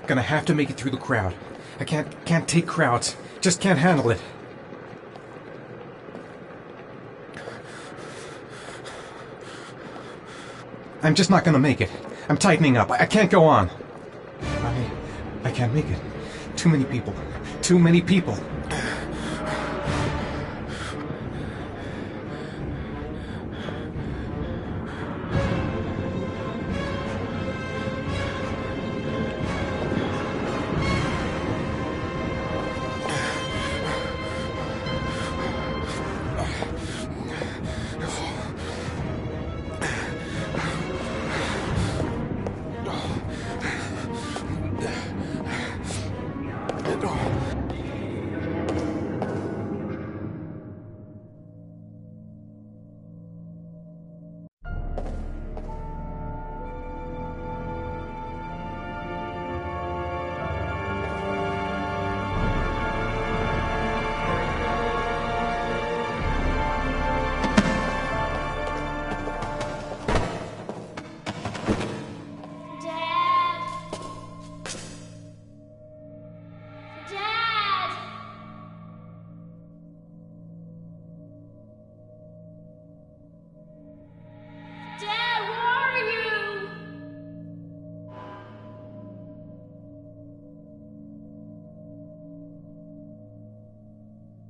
Gonna have to make it through the crowd. I can't take crowds. Just can't handle it. I'm just not gonna make it. I'm tightening up. I can't go on. I can't make it. Too many people. Too many people.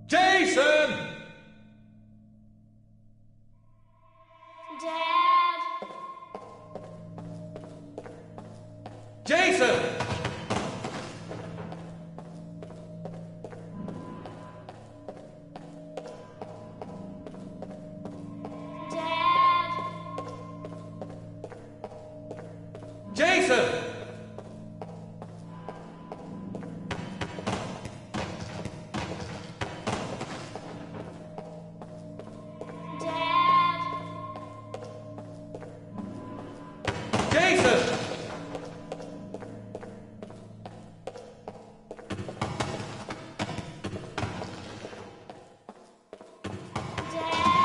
Jason! Dad! Jason! Dad! Jason! Dad! Jason! Dad! Dad!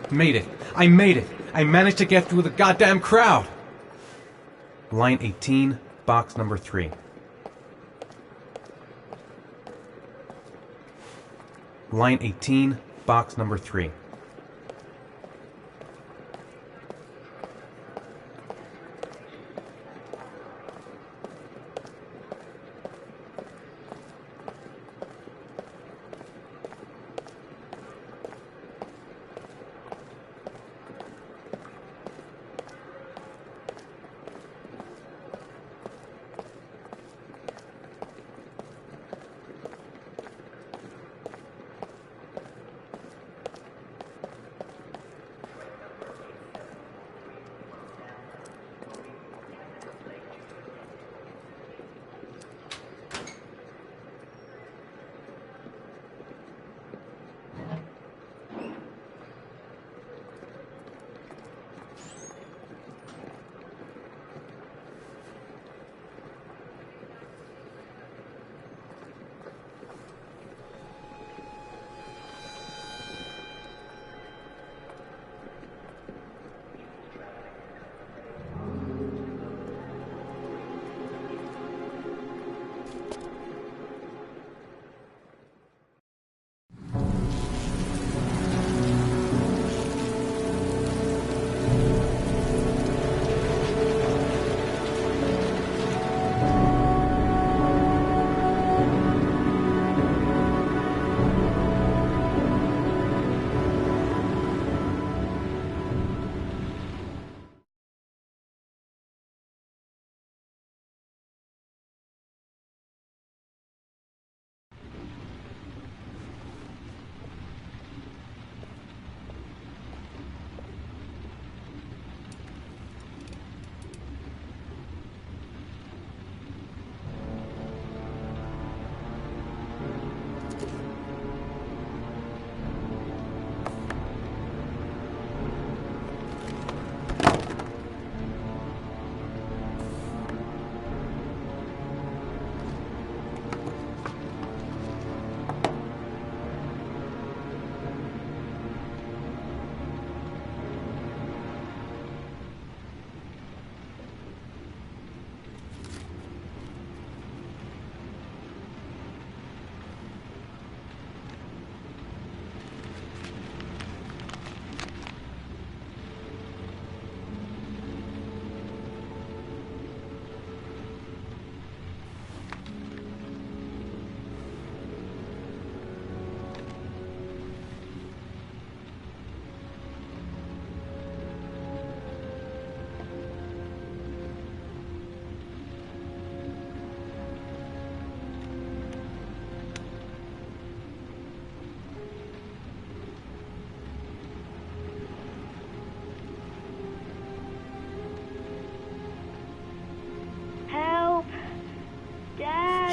Made it. I made it. I managed to get through the goddamn crowd. Line 18, box number 3. Line 18, box number 3.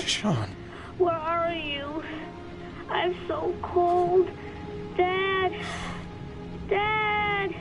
Sean. Where are you? I'm so cold. Dad! Dad!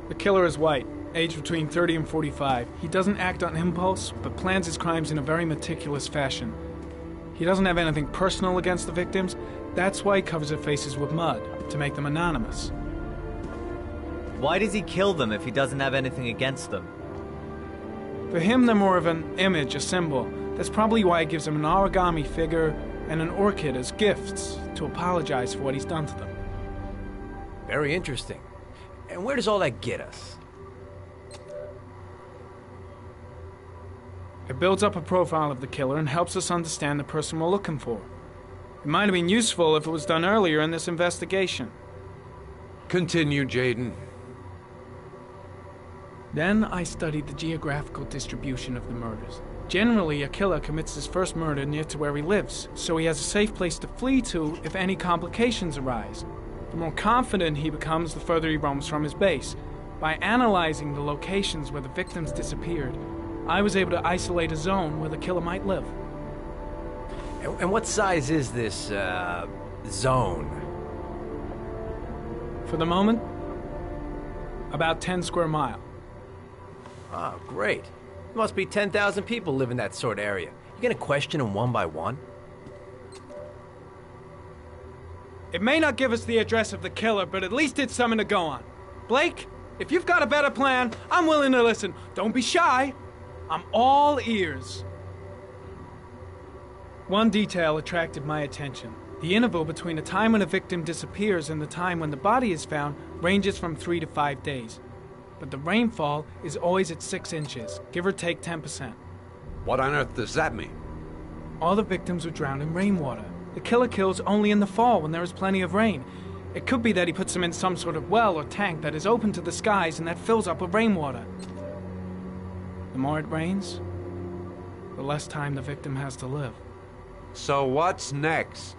The killer is white, aged between 30 and 45. He doesn't act on impulse, but plans his crimes in a very meticulous fashion. He doesn't have anything personal against the victims. That's why he covers their faces with mud, to make them anonymous. Why does he kill them if he doesn't have anything against them? For him, they're more of an image, a symbol. That's probably why he gives them an origami figure and an orchid as gifts to apologize for what he's done to them. Very interesting. And where does all that get us? It builds up a profile of the killer and helps us understand the person we're looking for. It might have been useful if it was done earlier in this investigation. Continue, Jayden. Then I studied the geographical distribution of the murders. Generally, a killer commits his first murder near to where he lives, so he has a safe place to flee to if any complications arise. The more confident he becomes, the further he roams from his base. By analyzing the locations where the victims disappeared, I was able to isolate a zone where the killer might live. And what size is this, zone? For the moment, about 10 square miles. Oh, great. There must be 10,000 people live in that sort of area. You gonna question them one by one? It may not give us the address of the killer, but at least it's something to go on. Blake, if you've got a better plan, I'm willing to listen. Don't be shy. I'm all ears. One detail attracted my attention. The interval between the time when a victim disappears and the time when the body is found ranges from 3 to 5 days. But the rainfall is always at 6 inches, give or take 10%. What on earth does that mean? All the victims were drowned in rainwater. The killer kills only in the fall when there is plenty of rain. It could be that he puts them in some sort of well or tank that is open to the skies and that fills up with rainwater. The more it rains, the less time the victim has to live. So what's next?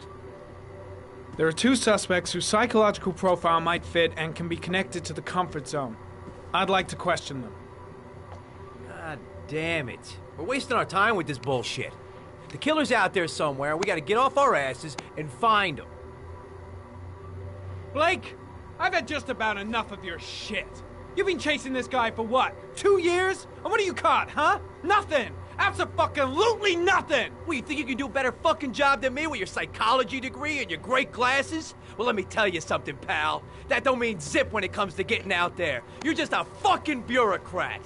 There are 2 suspects whose psychological profile might fit and can be connected to the comfort zone. I'd like to question them. God damn it. We're wasting our time with this bullshit. The killer's out there somewhere, and we gotta get off our asses and find him. Blake, I've had just about enough of your shit. You've been chasing this guy for what, 2 years? And what are you caught, huh? Nothing! Abso-fucking-lutely nothing! What, you think you can do a better fucking job than me with your psychology degree and your great glasses? Well, let me tell you something, pal. That don't mean zip when it comes to getting out there. You're just a fucking bureaucrat.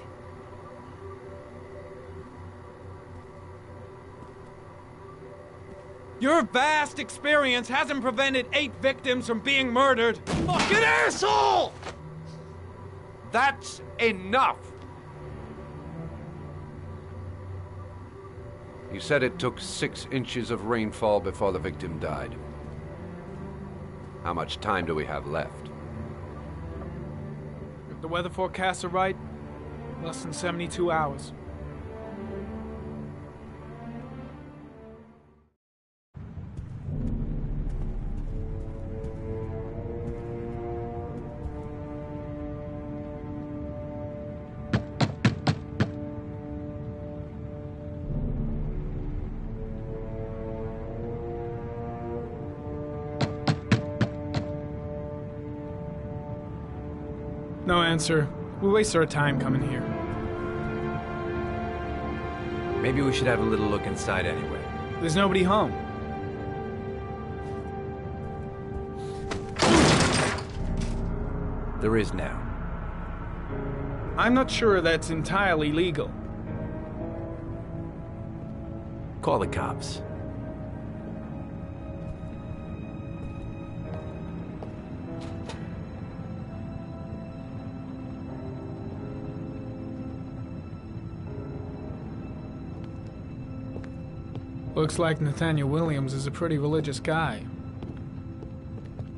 Your vast experience hasn't prevented 8 victims from being murdered. Fucking asshole! That's enough! You said it took 6 inches of rainfall before the victim died. How much time do we have left? If the weather forecasts are right, less than 72 hours. No answer. We waste our time coming here. Maybe we should have a little look inside anyway. There's nobody home. There is now. I'm not sure that's entirely legal. Call the cops. Looks like Nathaniel Williams is a pretty religious guy.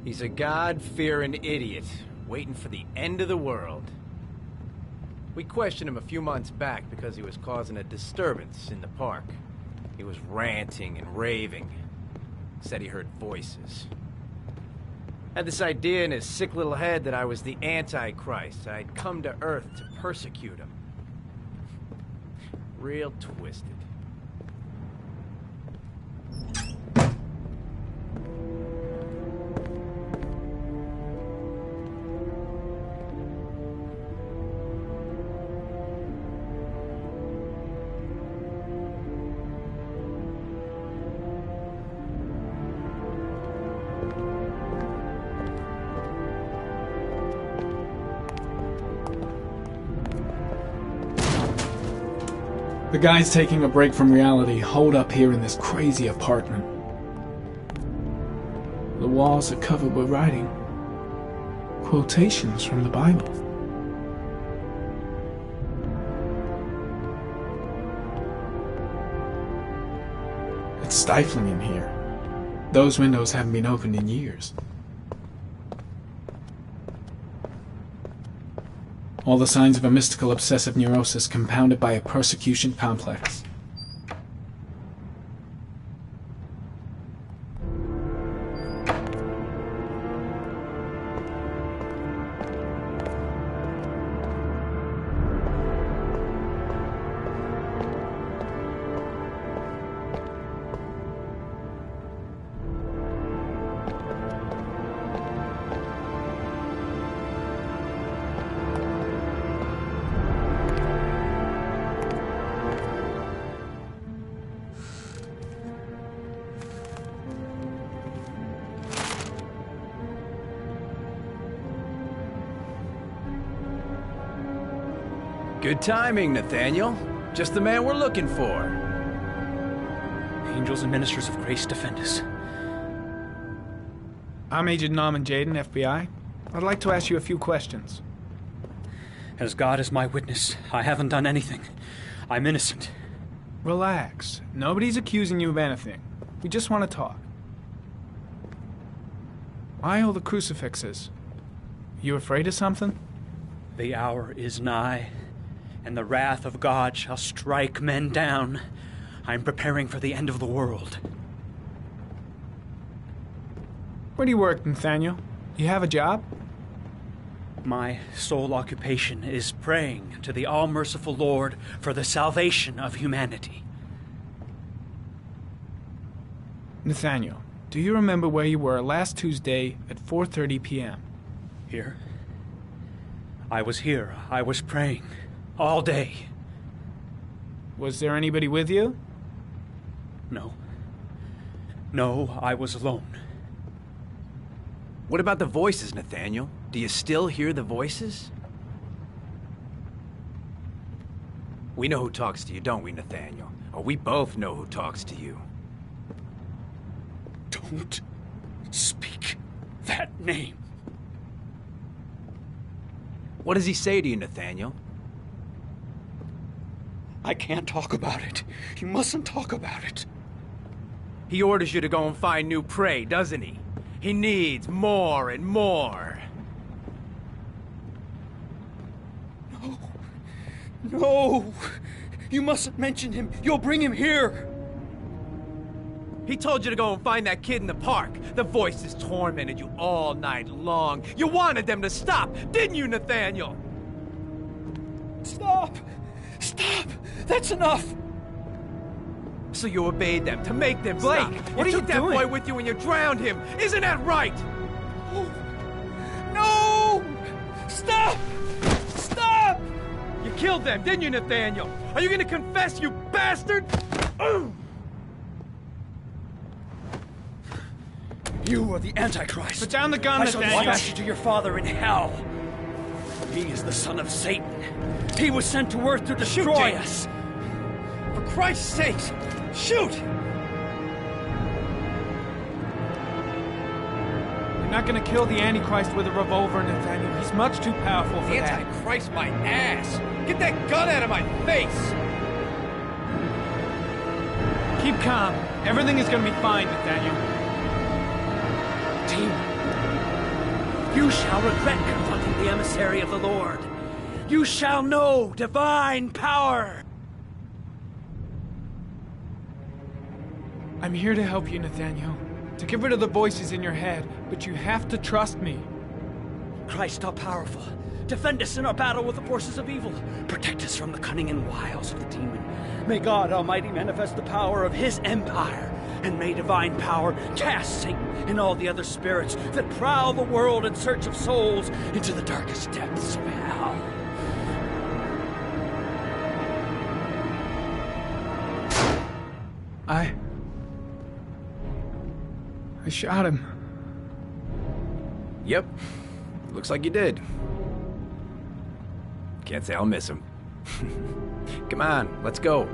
He's a God-fearing idiot, waiting for the end of the world. We questioned him a few months back because he was causing a disturbance in the park. He was ranting and raving. Said he heard voices. Had this idea in his sick little head that I was the Antichrist. I'd come to Earth to persecute him. Real twisted. The guys taking a break from reality holed up here in this crazy apartment. The walls are covered with writing. Quotations from the Bible. It's stifling in here. Those windows haven't been opened in years. All the signs of a mystical obsessive neurosis compounded by a persecution complex. Good timing, Nathaniel. Just the man we're looking for. Angels and ministers of grace defend us. I'm Agent Norman Jayden, FBI. I'd like to ask you a few questions. As God is my witness, I haven't done anything. I'm innocent. Relax. Nobody's accusing you of anything. We just want to talk. Why all the crucifixes? You afraid of something? The hour is nigh, and the wrath of God shall strike men down. I'm preparing for the end of the world. Where do you work, Nathaniel? You have a job? My sole occupation is praying to the all-merciful Lord for the salvation of humanity. Nathaniel, do you remember where you were last Tuesday at 4:30 p.m.? Here? I was here. I was praying. All day. Was there anybody with you? No. No, I was alone. What about the voices, Nathaniel? Do you still hear the voices? We know who talks to you, don't we, Nathaniel? Or we both know who talks to you. Don't speak that name. What does he say to you, Nathaniel? I can't talk about it. You mustn't talk about it. He orders you to go and find new prey, doesn't he? He needs more and more. No. No! You mustn't mention him. You'll bring him here. He told you to go and find that kid in the park. The voices tormented you all night long. You wanted them to stop, didn't you, Nathaniel? Stop! Stop! That's enough! So you obeyed them to make them Blake, stop. what are You you took that doing? boy with you and you drowned him. Isn't that right? No! Stop! killed them, didn't you, Nathaniel? Are you gonna confess, you bastard? You are the Antichrist. Put down the gun, I shall Nathaniel. dispatch you to your father in hell. He is the son of Satan. He was sent to earth to destroy us. For Christ's sakes, shoot! You're not gonna kill the Antichrist with a revolver, Nathaniel. He's much too powerful for that. Antichrist, my ass! Get that gun out of my face! Keep calm. Everything is gonna be fine, Nathaniel. Demon, you shall regret confronting the emissary of the Lord. You shall know divine power. I'm here to help you, Nathaniel. To get rid of the voices in your head, but you have to trust me. Christ all-powerful, defend us in our battle with the forces of evil. Protect us from the cunning and wiles of the demon. May God Almighty manifest the power of his empire, and may divine power cast Satan and all the other spirits that prowl the world in search of souls into the darkest depths of hell. I shot him. Yep. Looks like you did. Can't say I'll miss him. Come on, let's go.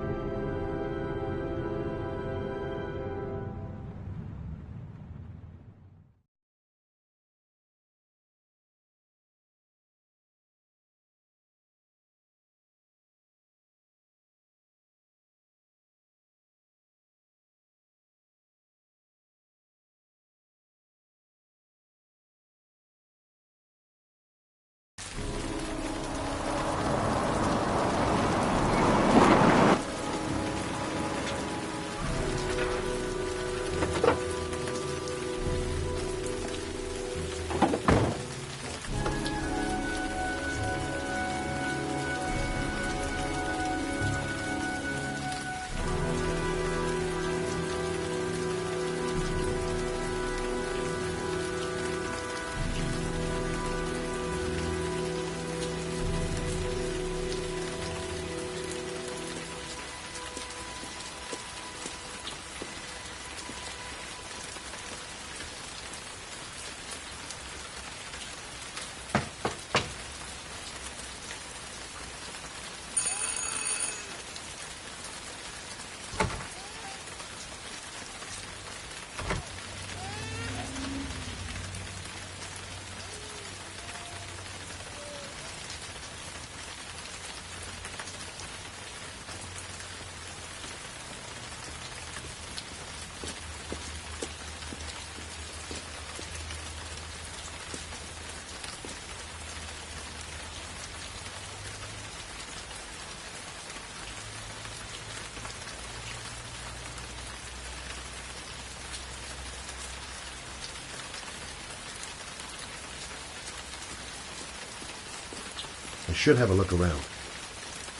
I should have a look around.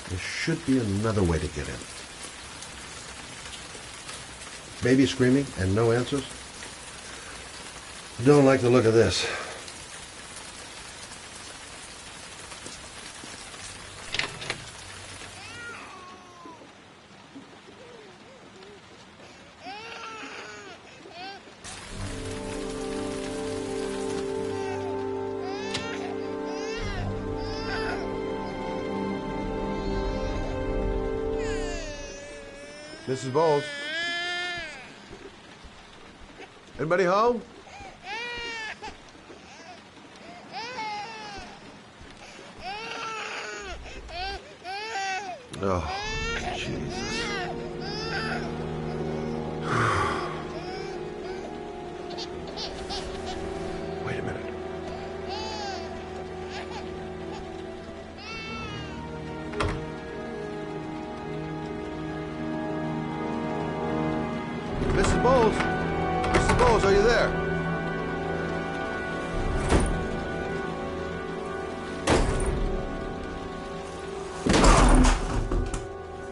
There should be another way to get in. Baby screaming and no answers? Don't like the look of this. Mrs. Bowles? Anybody home? Oh, Jesus. Wait a minute. Mrs. Bowles? Mrs. Bowles, are you there?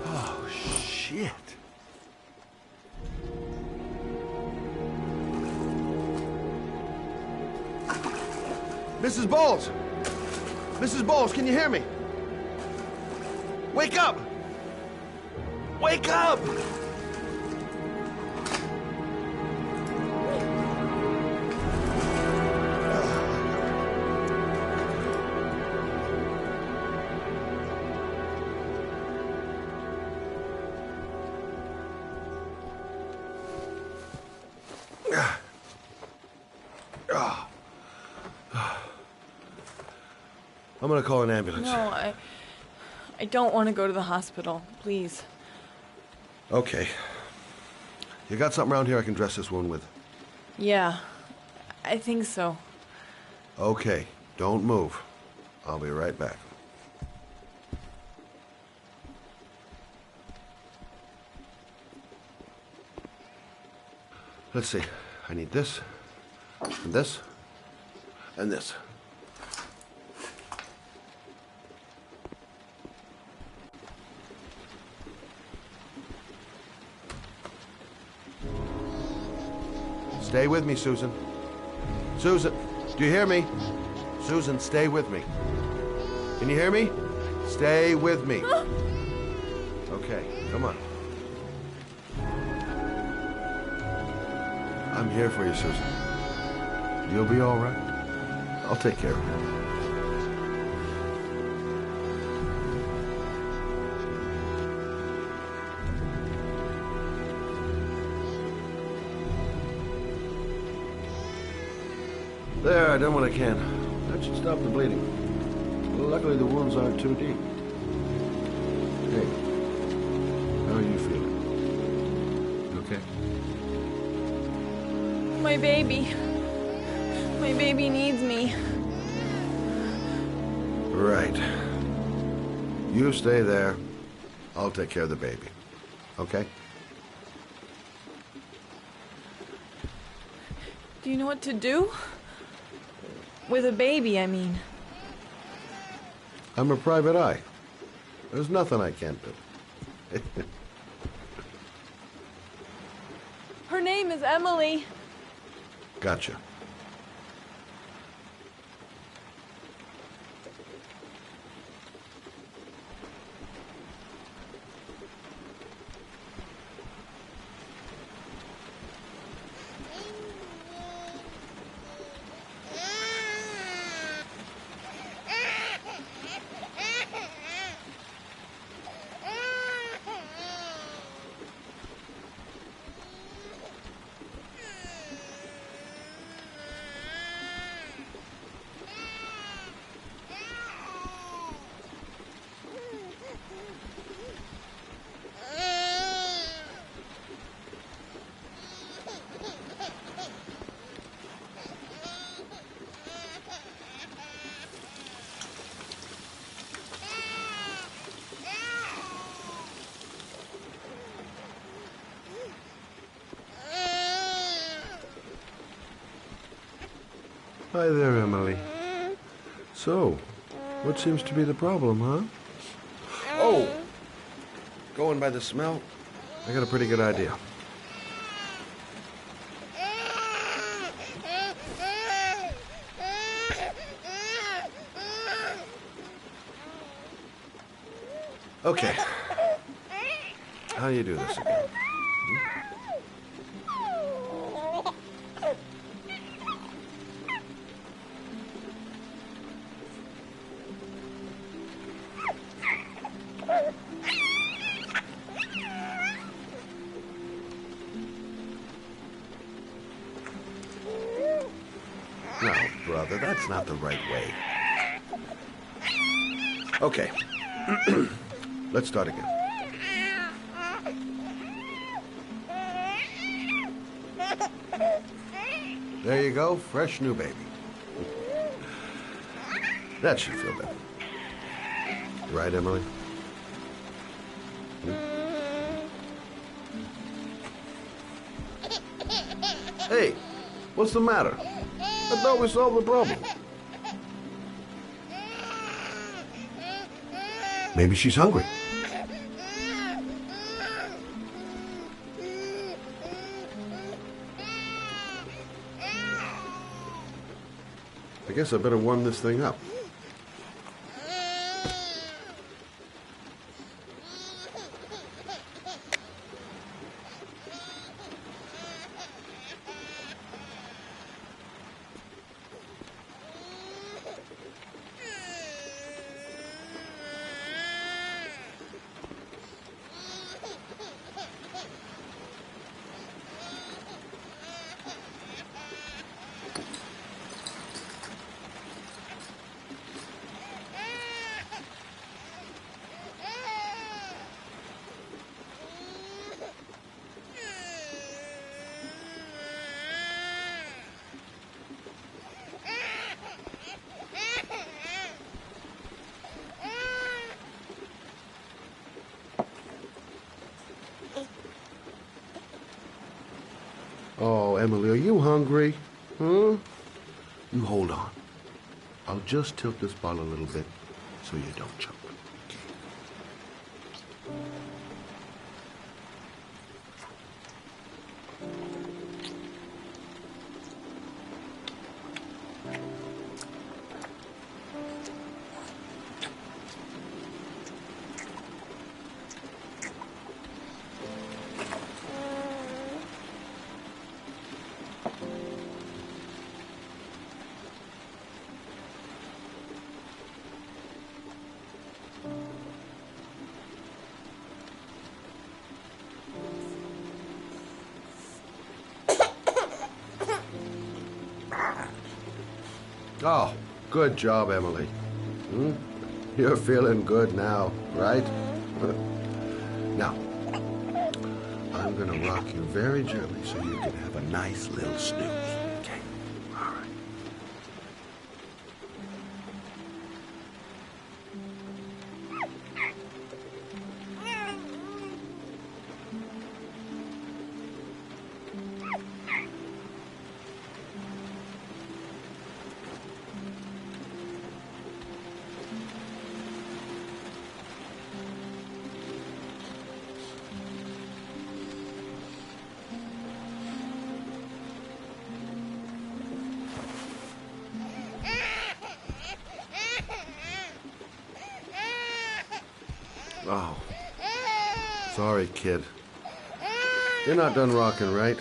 Oh, shit. Mrs. Bowles! Mrs. Bowles, can you hear me? Wake up! Wake up! I'm gonna call an ambulance. No, I don't want to go to the hospital. Please. Okay. You got something around here I can dress this wound with? Yeah, I think so. Okay, don't move. I'll be right back. Let's see. I need this, and this, and this. Stay with me, Susan. Susan, do you hear me? Susan, stay with me. Can you hear me? Stay with me. Okay, come on. I'm here for you, Susan. You'll be all right. I'll take care of you. There, I done what I can. That should stop the bleeding. Well, luckily the wounds aren't too deep. Hey, how are you feeling? You okay? My baby. My baby needs me. Right. You stay there. I'll take care of the baby. Okay? Do you know what to do? With a baby, I mean. I'm a private eye. There's nothing I can't do. Her name is Emily. Gotcha. Hi there, Emily. So, what seems to be the problem, huh? Oh! Going by the smell, I got a pretty good idea. Okay. How do you do this again? No, brother, that's not the right way. Okay. Let's start again. There you go, fresh new baby. That should feel better. Right, Emily? Hey, what's the matter? I thought we solved the problem. Maybe she's hungry. I guess I better warm this thing up. Emily, are you hungry? Huh? You hold on. I'll just tilt this bottle a little bit so you don't choke. Oh, good job, Emily. You're feeling good now, right? Now, I'm gonna rock you very gently so you can have a nice little snooze. Okay? All right. Oh. Sorry, kid. You're not done rocking, right?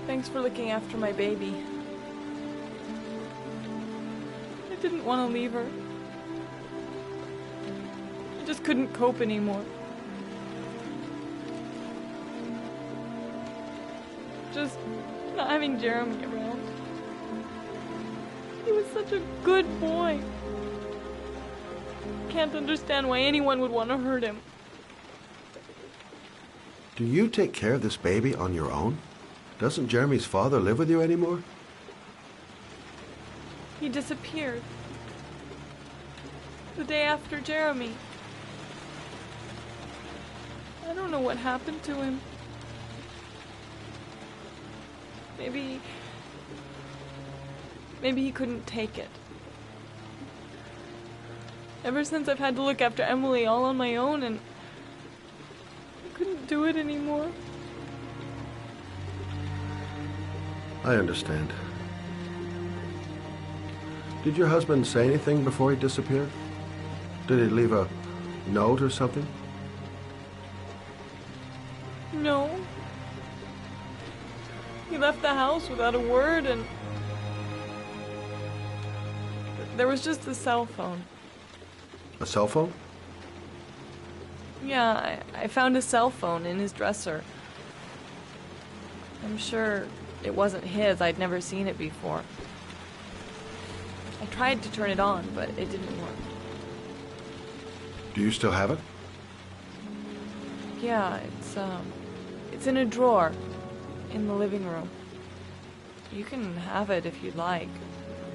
Thanks for looking after my baby. I didn't want to leave her. I just couldn't cope anymore. Just not having Jeremy around. He was such a good boy. Can't understand why anyone would want to hurt him. Do you take care of this baby on your own? Doesn't Jeremy's father live with you anymore? He disappeared. The day after Jeremy. I don't know what happened to him. Maybe he couldn't take it. Ever since I've had to look after Emily all on my own, and I couldn't do it anymore. I understand. Did your husband say anything before he disappeared? Did he leave a note or something? No. He left the house without a word, and there was just a cell phone. A cell phone? Yeah, I found a cell phone in his dresser. I'm sure it wasn't his. I'd never seen it before. I tried to turn it on, but it didn't work. Do you still have it? Yeah, it's in a drawer in the living room. You can have it if you'd like.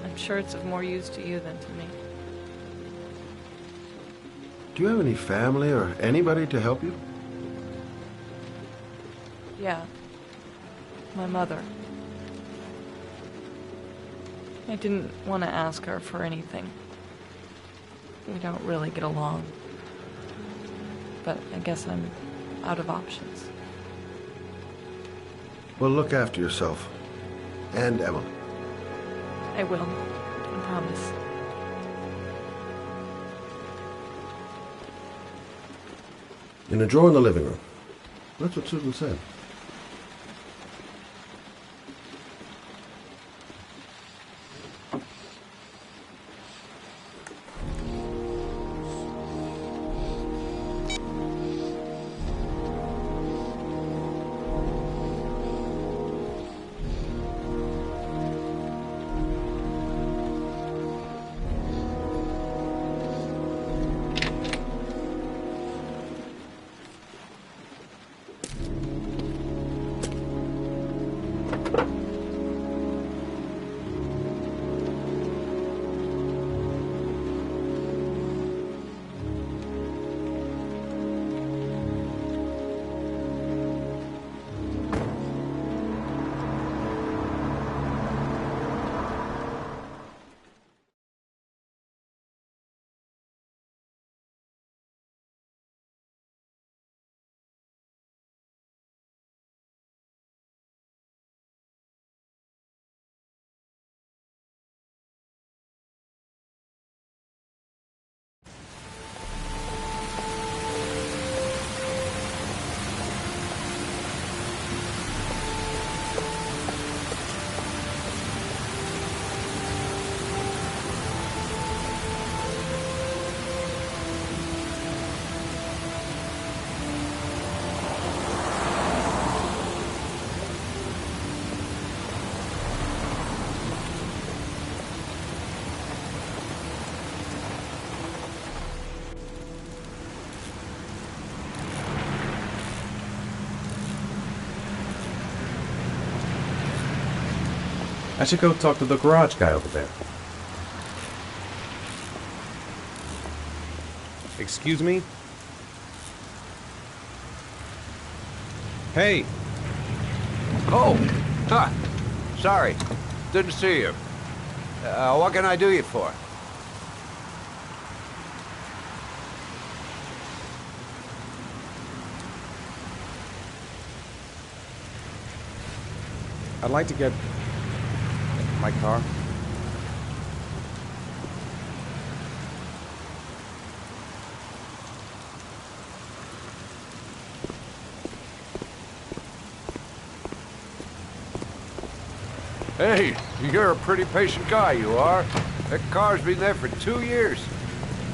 I'm sure it's of more use to you than to me. Do you have any family or anybody to help you? Yeah. My mother. I didn't want to ask her for anything. We don't really get along. But I guess I'm out of options. Well, look after yourself. And Emily. I will. I promise. In a drawer in the living room. That's what Susan said. I should go talk to the garage guy over there. Excuse me? Hey! Oh! Huh. Sorry. Didn't see you. What can I do you for? I'd like to get my car. Hey, you're a pretty patient guy, you are. That car's been there for 2 years.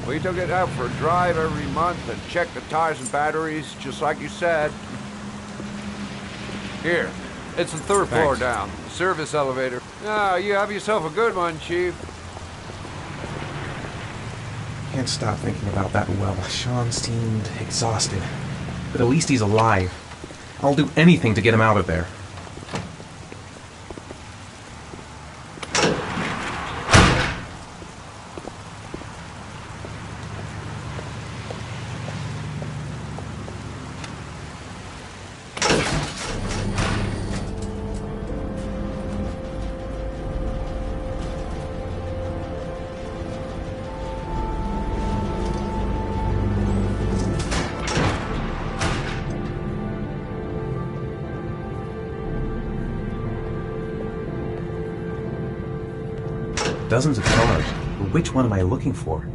We took it out for a drive every month and checked the tires and batteries, just like you said. Here, it's the third floor down. Service elevator. Ah, you have yourself a good one, Chief. Can't stop thinking about that well. Sean seemed exhausted. But at least he's alive. I'll do anything to get him out of there. Dozens of cars. But which one am I looking for?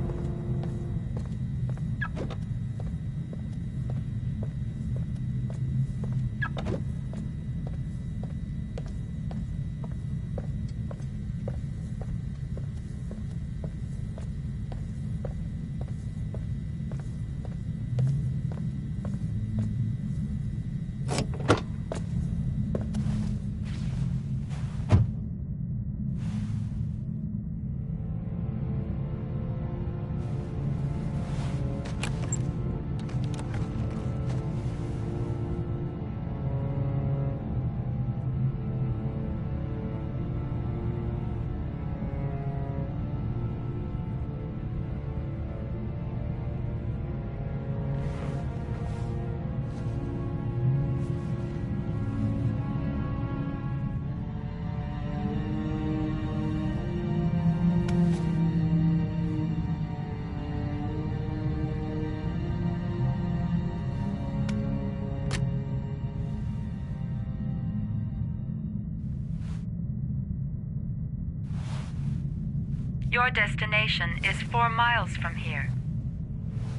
Your destination is 4 miles from here.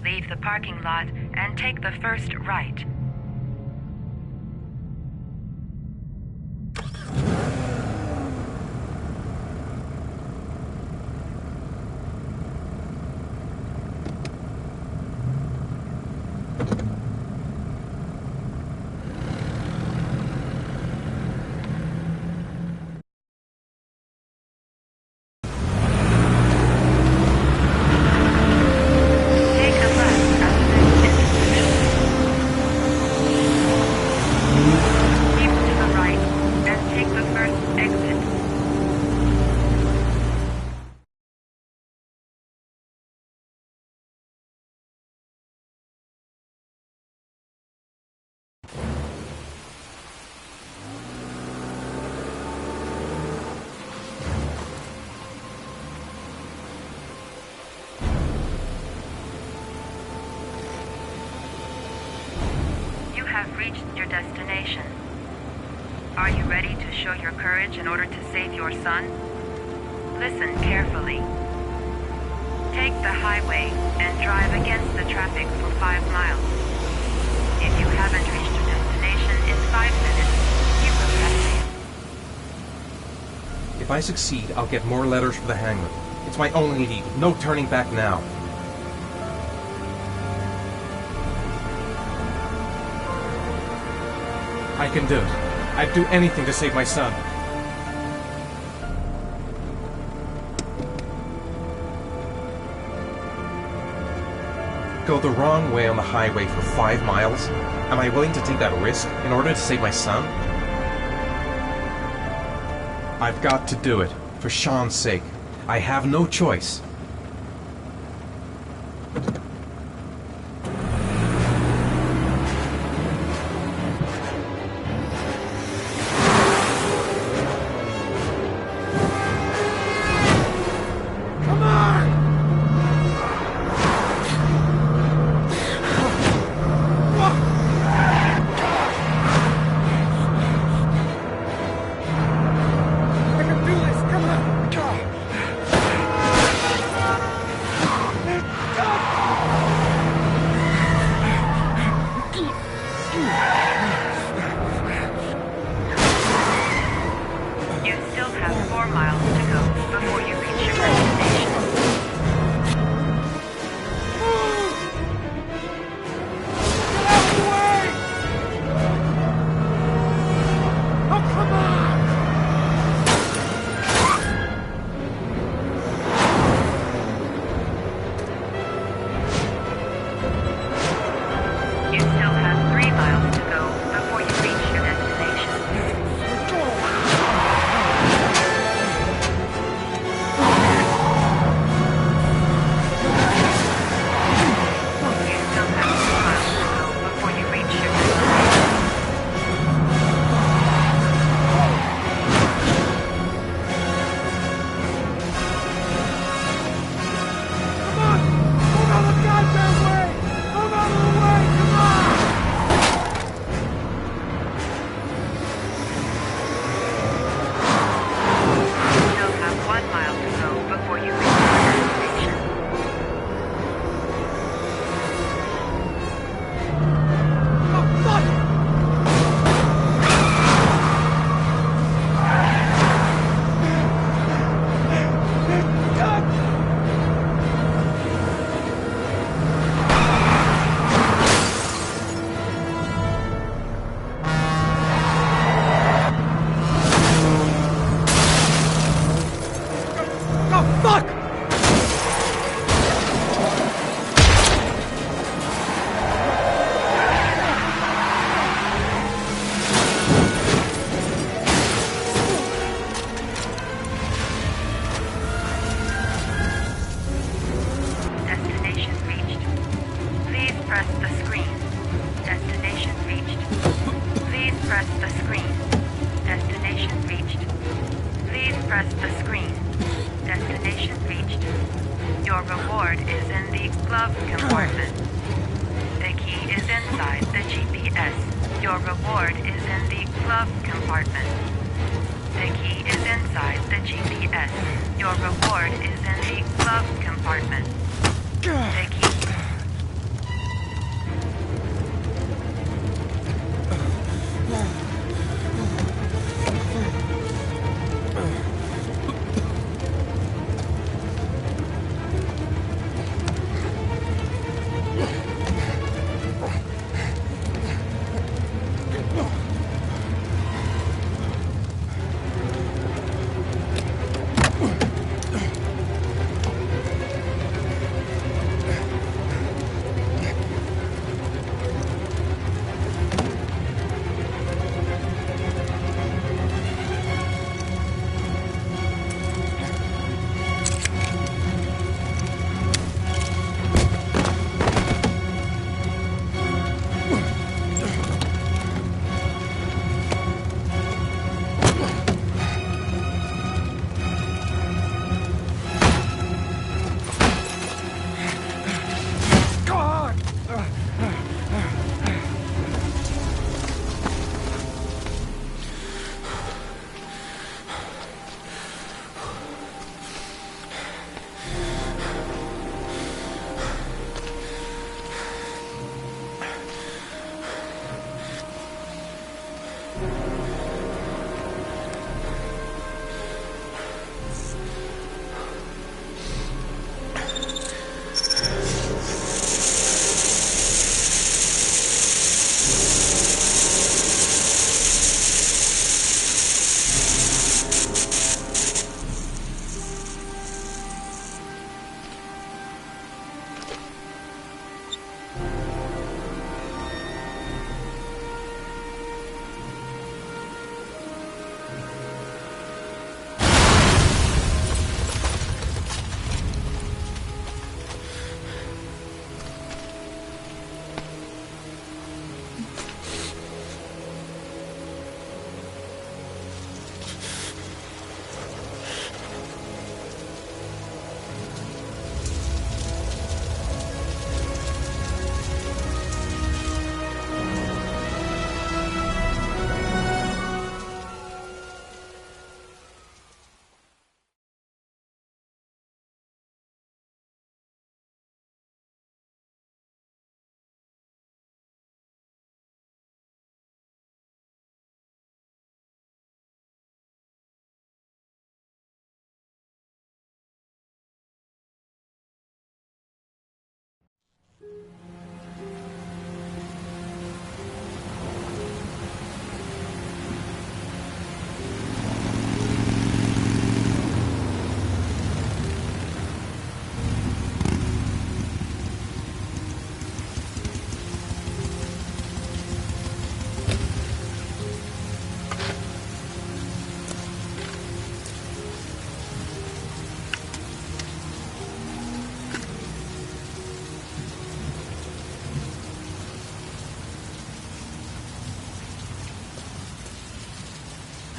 Leave the parking lot and take the first right. have reached your destination. Are you ready to show your courage in order to save your son? Listen carefully. Take the highway and drive against the traffic for 5 miles. If you haven't reached your destination in 5 minutes, you will have failed. If I succeed, I'll get more letters for the hangman. It's my only lead. No turning back now. I can do it. I'd do anything to save my son. Go the wrong way on the highway for 5 miles? Am I willing to take that risk in order to save my son? I've got to do it, for Sean's sake. I have no choice.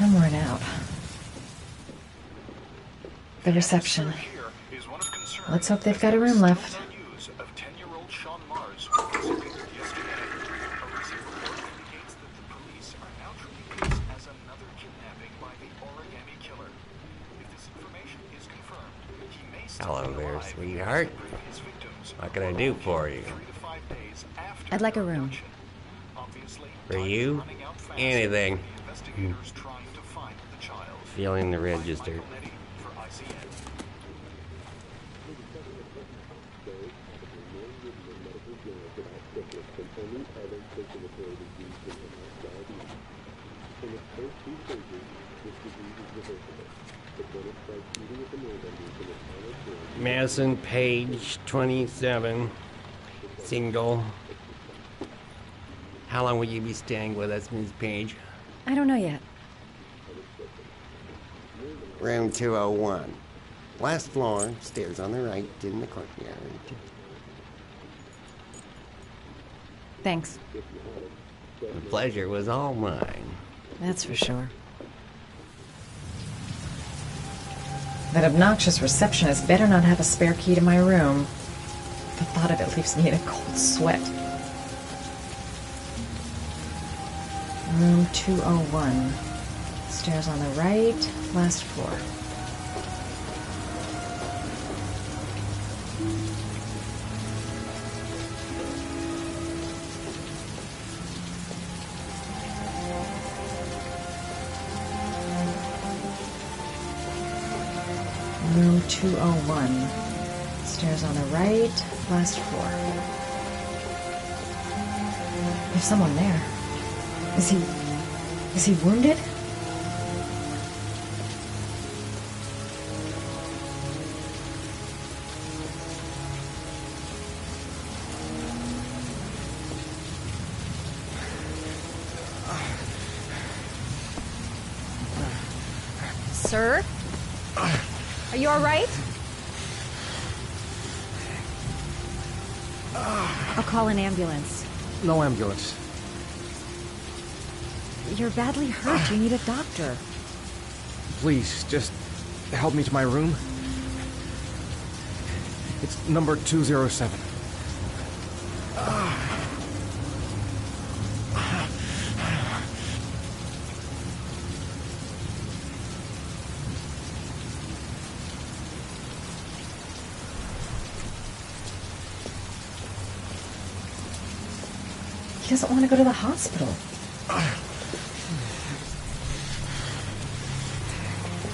I'm worn out. The reception. Let's hope they've got a room left. Hello there, sweetheart. What can I do for you? I'd like a room. For you? Anything. Feeling the register. Madison Page, 27, single. How long will you be staying with us, Ms. Page? I don't know yet. Room 201. Last floor, stairs on the right, in the courtyard. Thanks. The pleasure was all mine. That's for sure. That obnoxious receptionist better not have a spare key to my room. The thought of it leaves me in a cold sweat. Room 201. Stairs on the right, last floor. Room 201. Stairs on the right, last floor. There's someone there. Is he wounded? Sir? Are you all right? I'll call an ambulance. No ambulance. You're badly hurt. You need a doctor. Please, just help me to my room. It's number 207. He doesn't want to go to the hospital.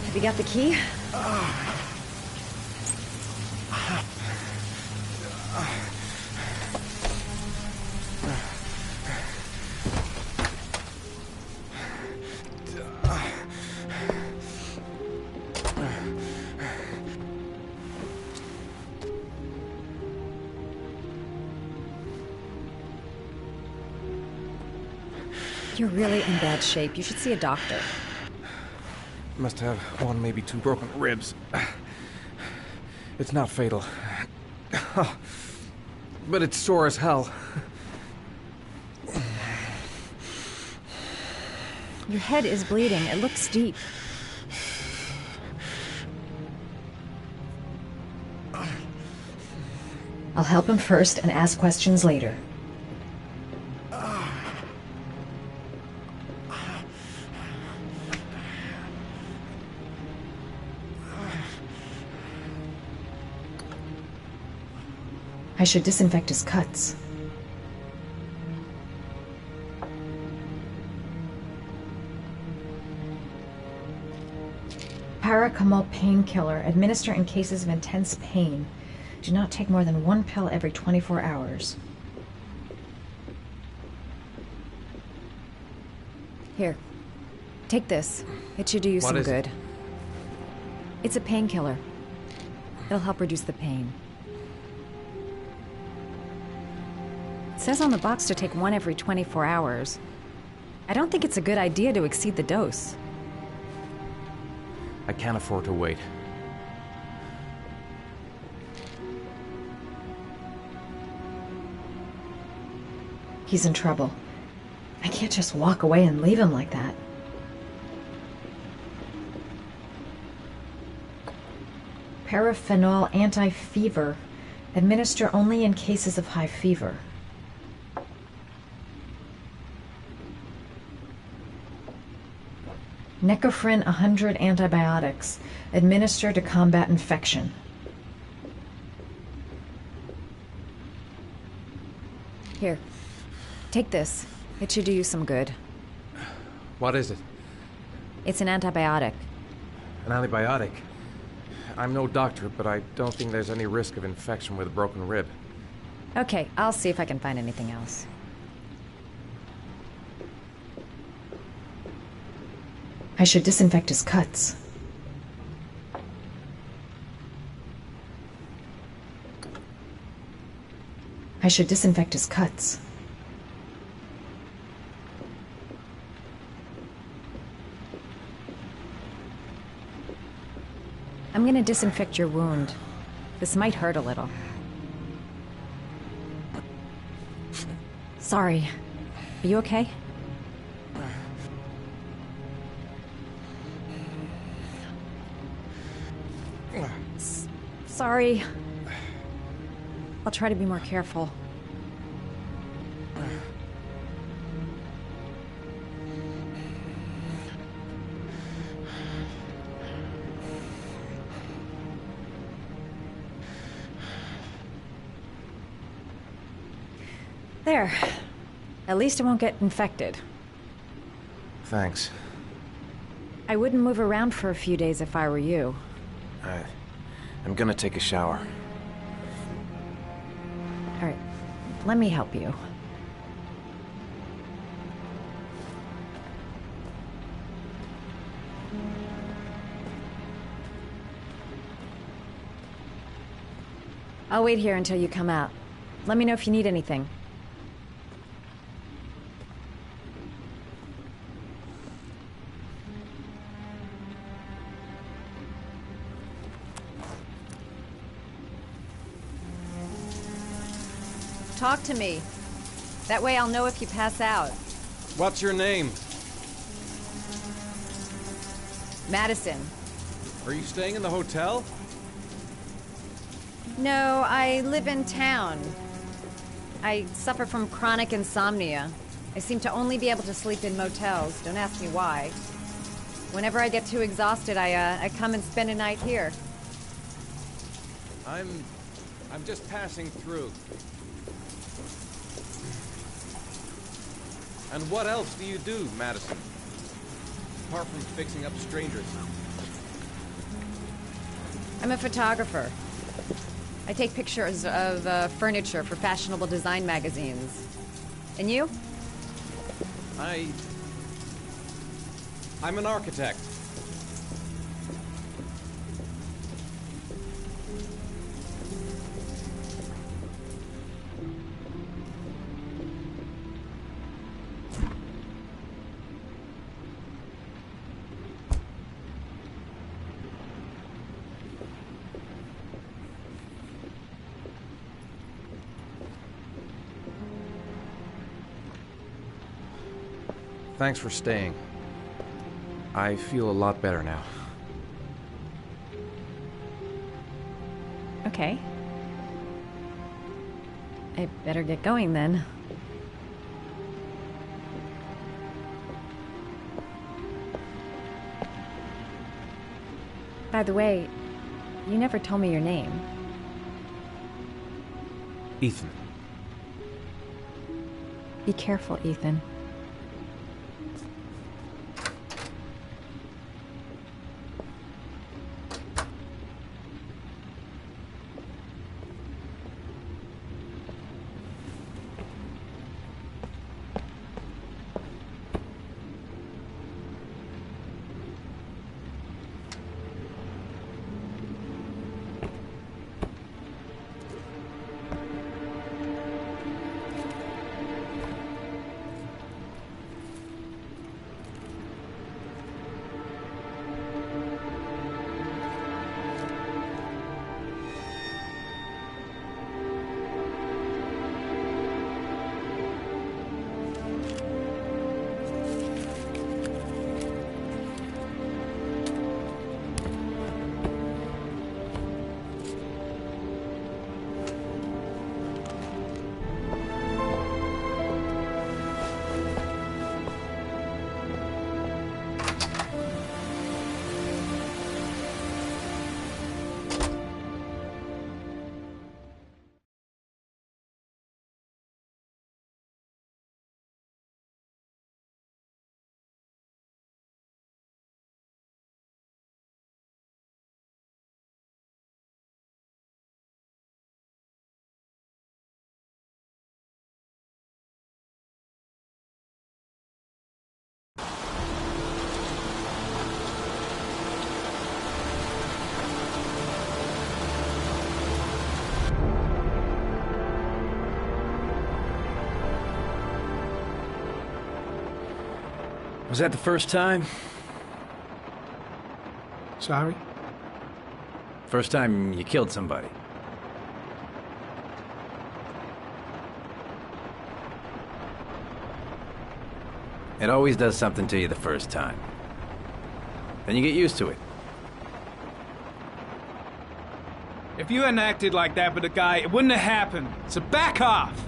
Have you got the key? You're really in bad shape. You should see a doctor. Must have one, maybe two broken ribs. It's not fatal. But it's sore as hell. Your head is bleeding. It looks deep. I'll help him first and ask questions later. I should disinfect his cuts. Paracetamol painkiller. Administer in cases of intense pain. Do not take more than one pill every 24 hours. Here. Take this. It should do you some good. It's a painkiller. It'll help reduce the pain. It says on the box to take one every 24 hours. I don't think it's a good idea to exceed the dose. I can't afford to wait. He's in trouble. I can't just walk away and leave him like that. Paraphenol anti-fever. Administer only in cases of high fever. Necophren 100 antibiotics. Administer to combat infection. Here. Take this. It should do you some good. What is it? It's an antibiotic. An antibiotic? I'm no doctor, but I don't think there's any risk of infection with a broken rib. Okay, I'll see if I can find anything else. I should disinfect his cuts. I should disinfect his cuts. I'm gonna disinfect your wound. This might hurt a little. Sorry. Are you okay? Sorry. I'll try to be more careful. There. At least it won't get infected. Thanks. I wouldn't move around for a few days if I were you. I'm gonna take a shower. All right. Let me help you. I'll wait here until you come out. Let me know if you need anything. Talk to me. That way I'll know if you pass out. What's your name? Madison. Are you staying in the hotel? No, I live in town. I suffer from chronic insomnia. I seem to only be able to sleep in motels. Don't ask me why. Whenever I get too exhausted, I come and spend a night here. I'm just passing through. And what else do you do, Madison? Apart from fixing up strangers. I'm a photographer. I take pictures of furniture for fashionable design magazines. And you? I'm an architect. Thanks for staying. I feel a lot better now. Okay. I better get going then. By the way, you never told me your name. Ethan. Be careful, Ethan. Was that the first time? Sorry? First time you killed somebody. It always does something to you the first time. Then you get used to it. If you hadn't acted like that with a guy, it wouldn't have happened. So back off!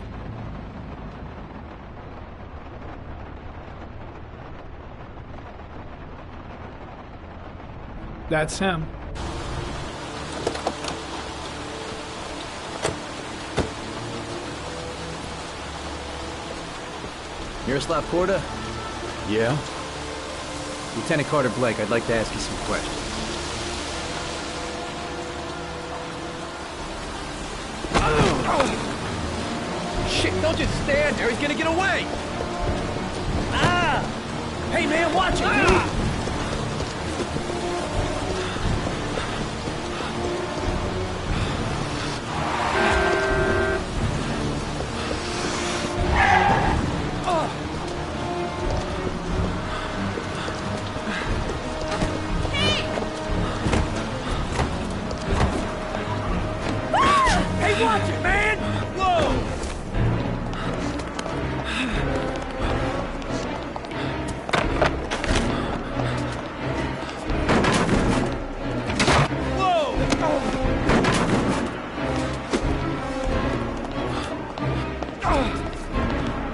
That's him. Miroslav Korda? Yeah? Lieutenant Carter Blake, I'd like to ask you some questions. Shit, don't just stand there. He's gonna get away. Ah! Hey, man, watch it, dude! Hey, watch it, man! Whoa!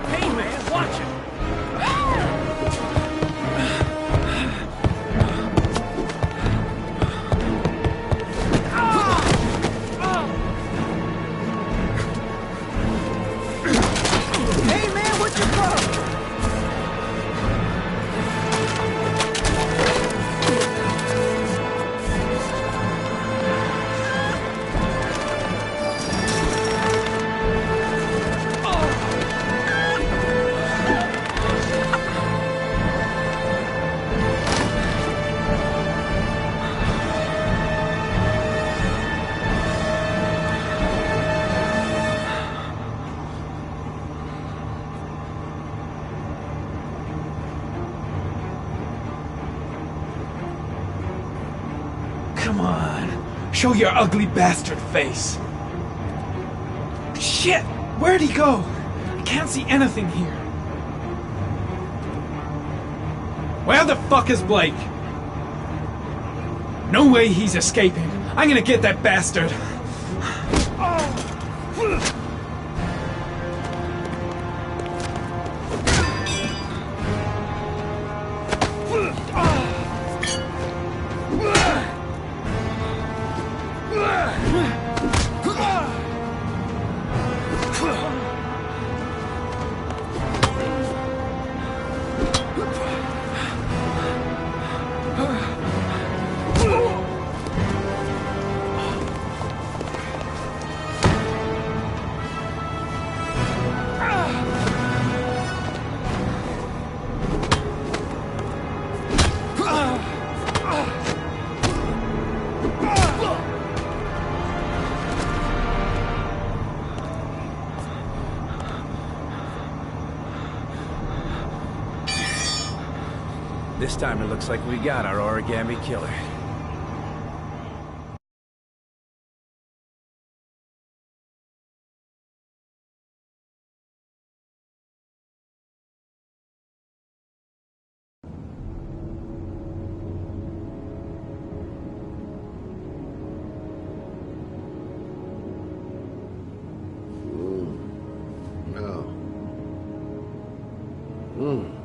Hey, man, watch it! Hey, man, what's your problem? Come on. Show your ugly bastard face. Shit! Where'd he go? I can't see anything here. Where the fuck is Blake? No way he's escaping. I'm gonna get that bastard. This time it looks like we got our origami killer. No. Hmm.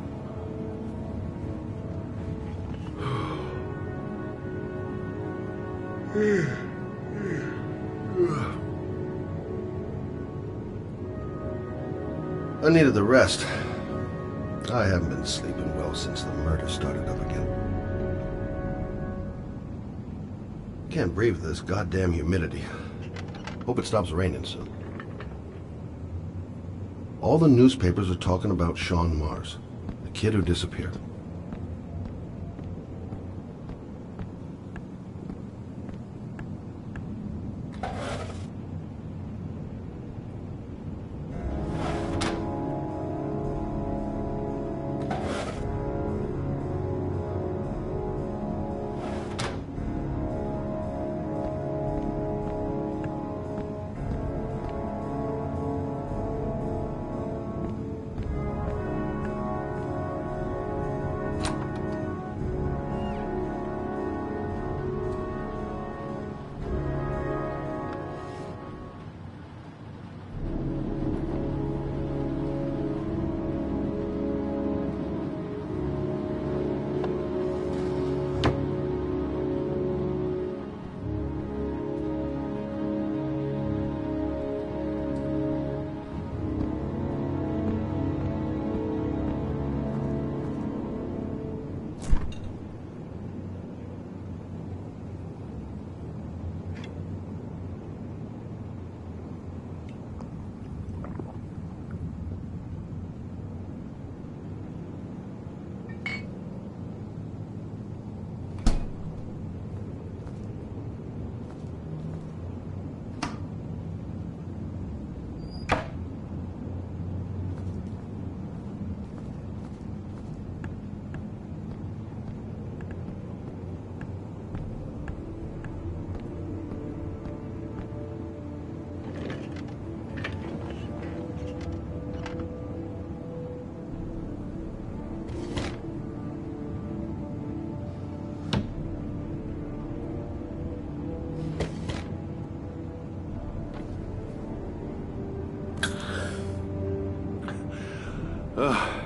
I needed the rest. I haven't been sleeping well since the murder started up again. Can't breathe with this goddamn humidity. Hope it stops raining soon. All the newspapers are talking about Sean Mars, the kid who disappeared. Ugh.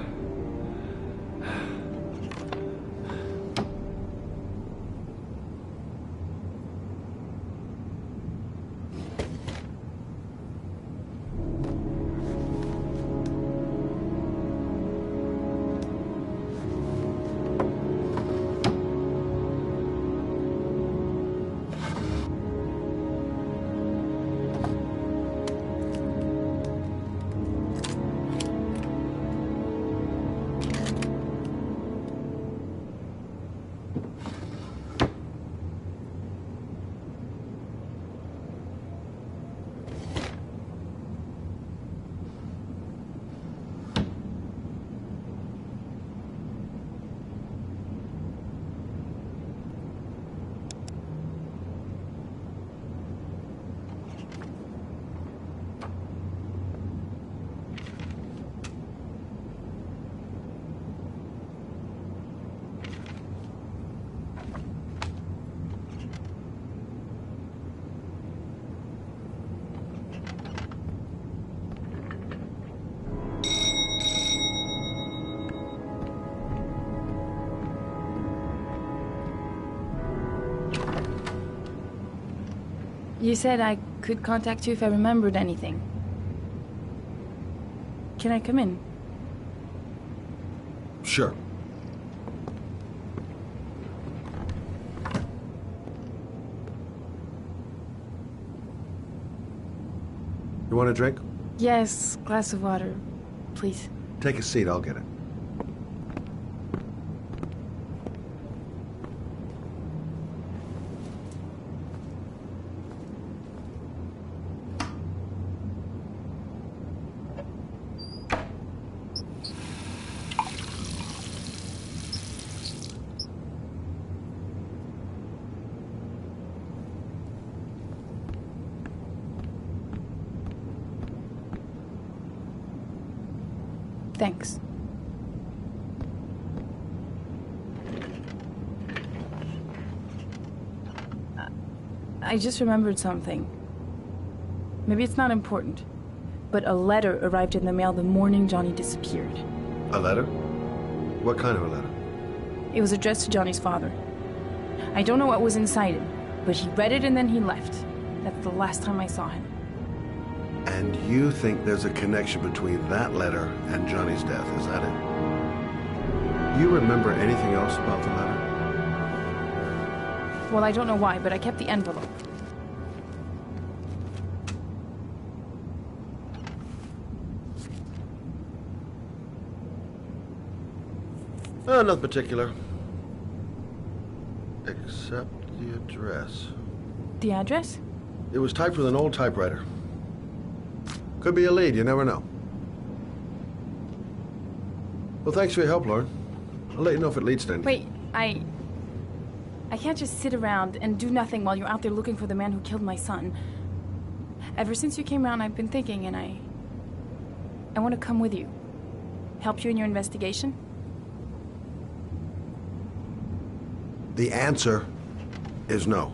You said I could contact you if I remembered anything. Can I come in? Sure. You want a drink? Yes, glass of water, please. Take a seat, I'll get it. Thanks. I just remembered something. Maybe it's not important, but a letter arrived in the mail the morning Johnny disappeared. A letter? What kind of a letter? It was addressed to Johnny's father. I don't know what was inside it, but he read it and then he left. That's the last time I saw him. And you think there's a connection between that letter and Johnny's death, is that it? You remember anything else about the letter? Well, I don't know why, but I kept the envelope. Nothing particular. Except the address. The address? It was typed with an old typewriter. Could be a lead, you never know. Well, thanks for your help, Lauren. I'll let you know if it leads to anything. Wait, I can't just sit around and do nothing while you're out there looking for the man who killed my son. Ever since you came around, I've been thinking, and I want to come with you. Help you in your investigation? The answer is no.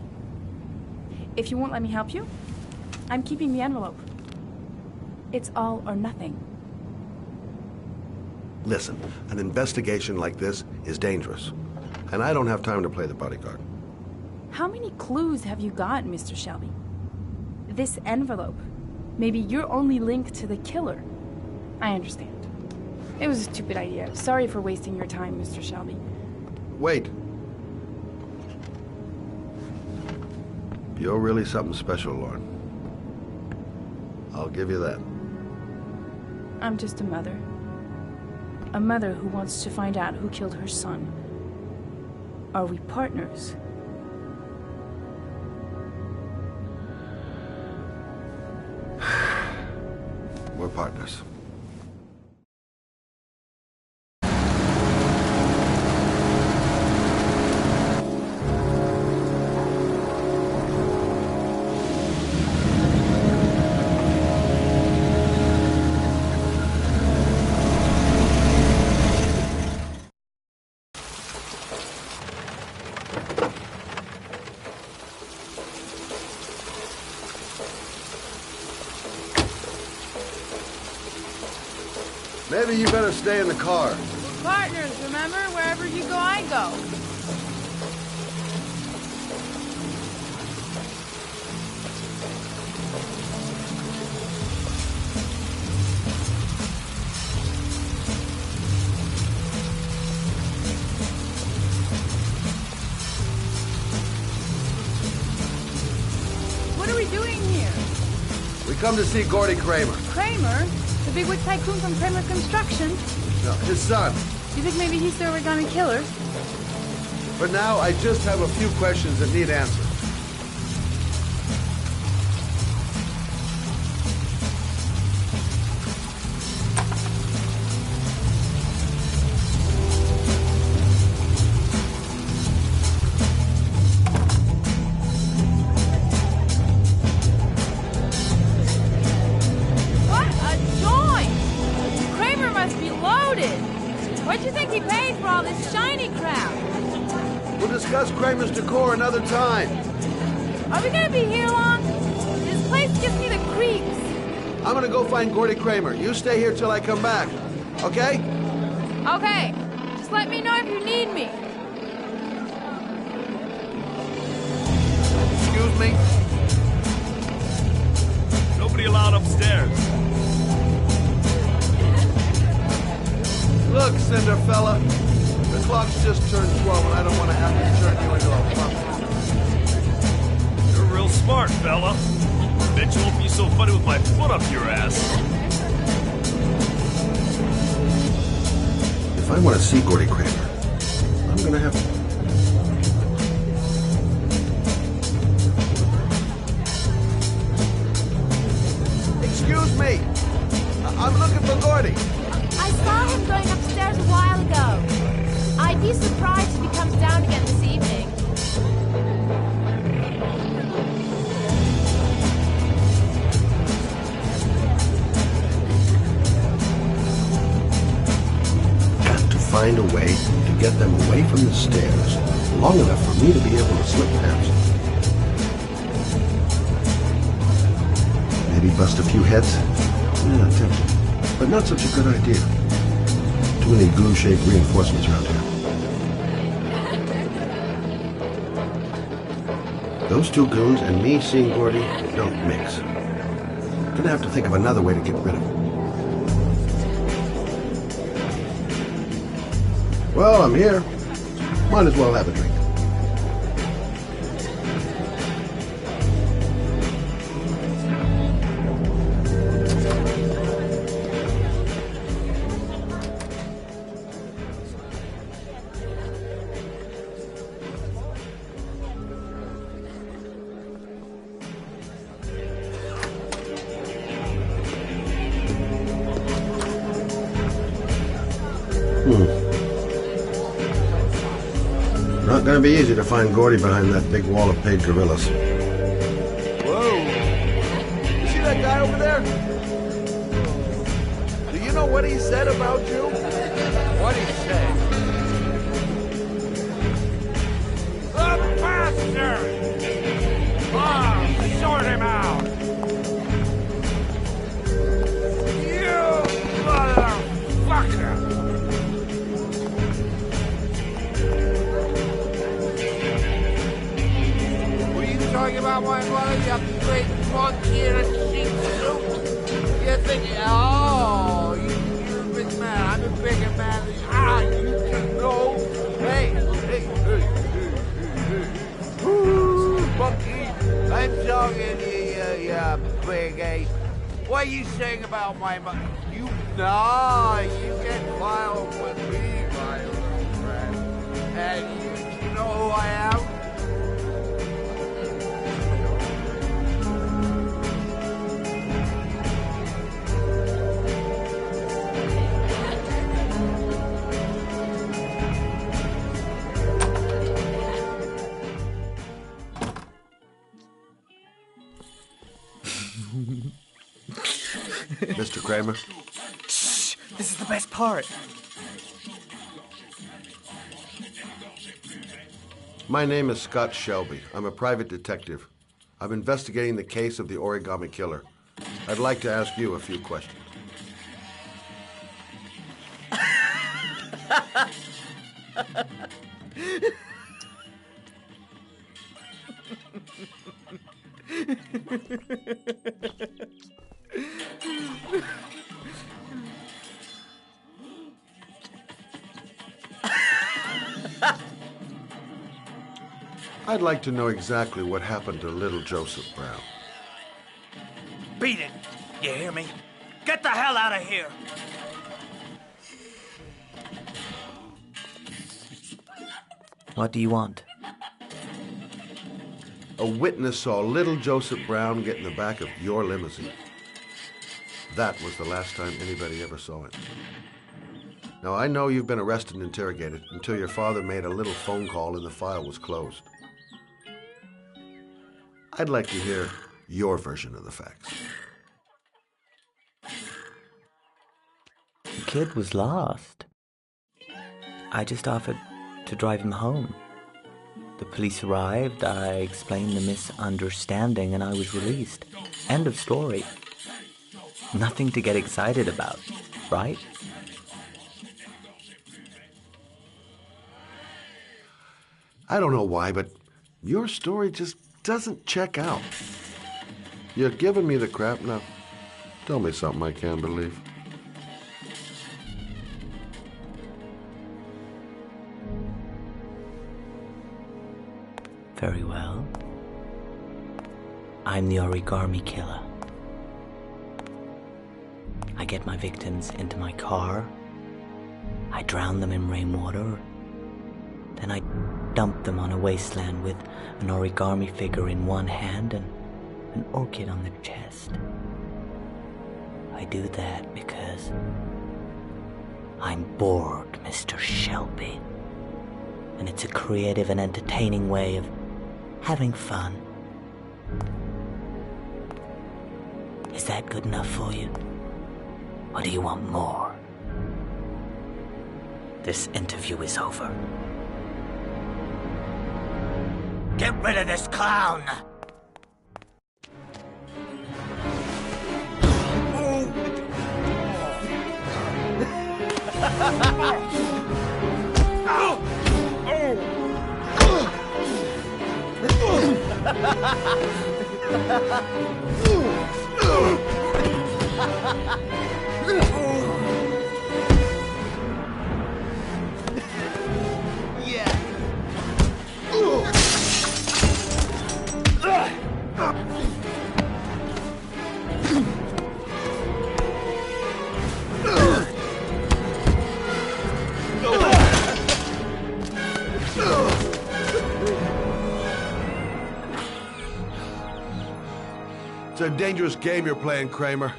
If you won't let me help you, I'm keeping the envelope. It's all or nothing. Listen, an investigation like this is dangerous. And I don't have time to play the bodyguard. How many clues have you got, Mr. Shelby? This envelope. Maybe your only link to the killer. I understand. It was a stupid idea. Sorry for wasting your time, Mr. Shelby. Wait. You're really something special, Lauren. I'll give you that. I'm just a mother. A mother who wants to find out who killed her son. Are we partners? We're partners. Maybe you better stay in the car. Partners, remember? Wherever you go, I go. What are we doing here? We come to see Gordy Kramer. Kramer? The bigwig tycoon from Kramer Construction? No, his son. You think maybe he's the origami killer? For now, I just have a few questions that need answers. What a joint! Kramer must be loaded! What'd you think he paid for all this shiny crap? We'll discuss Kramer's decor another time. Are we gonna be here long? This place gives me the creeps. I'm gonna go find Gordy Kramer. You stay here till I come back. Okay? Okay, just let me know if you need me. Excuse me? Nobody allowed upstairs. Look, Cinderfella. The clock's just turned 12 and I don't want to have to turn you into a puppet. You're real smart, fella. Bet you won't be so funny with my foot up your ass. If I want to see Gordy Kramer, I'm gonna have to... Excuse me! I'm looking for Gordy. I saw him going upstairs a while ago. I'd be surprised if he comes down again this evening. Got to find a way to get them away from the stairs long enough for me to be able to slip past. Maybe bust a few heads? Yeah, tempting. But not such a good idea. Too many glue-shaped reinforcements around here. Those two goons and me seeing Gordy don't mix. Gonna have to think of another way to get rid of him. Well, I'm here. Might as well have a drink. Not gonna be easy to find Gordy behind that big wall of paid gorillas. Whoa! You see that guy over there? Do you know what he said about you? What'd he say? The bastard! Ah, sort him out! You motherfucker! Talking about my mother, you big monkey in a sheep suit. You're thinking, oh, you're a big man. I'm a bigger man than you. Ah, you can know. Hey. Ooh, monkey. I'm talking to you, big ape. What are you saying about my mother? You get wild with me, my little friend. And you know who I am? Mr. Kramer? Shh! This is the best part. My name is Scott Shelby. I'm a private detective. I'm investigating the case of the origami killer. I'd like to ask you a few questions. I'd like to know exactly what happened to little Joseph Brown. Beat it! You hear me? Get the hell out of here! What do you want? A witness saw little Joseph Brown get in the back of your limousine. That was the last time anybody ever saw it. Now, I know you've been arrested and interrogated until your father made a little phone call and the file was closed. I'd like to hear your version of the facts. The kid was lost. I just offered to drive him home. The police arrived, I explained the misunderstanding, and I was released. End of story. Nothing to get excited about, right? I don't know why, but your story just doesn't check out. You're giving me the crap now. Tell me something I can't believe. Very well. I'm the origami killer. I get my victims into my car. I drown them in rainwater. Then I dump them on a wasteland with an origami figure in one hand and an orchid on their chest. I do that because I'm bored, Mr. Shelby. And it's a creative and entertaining way of having fun. Is that good enough for you? Or do you want more? This interview is over. Get rid of this clown! It's a dangerous game you're playing, Kramer.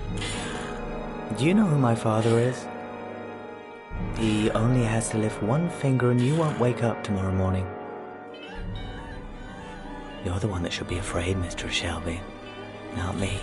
Do you know who my father is? He only has to lift one finger and you won't wake up tomorrow morning. You're the one that should be afraid, Mr. Shelby, not me.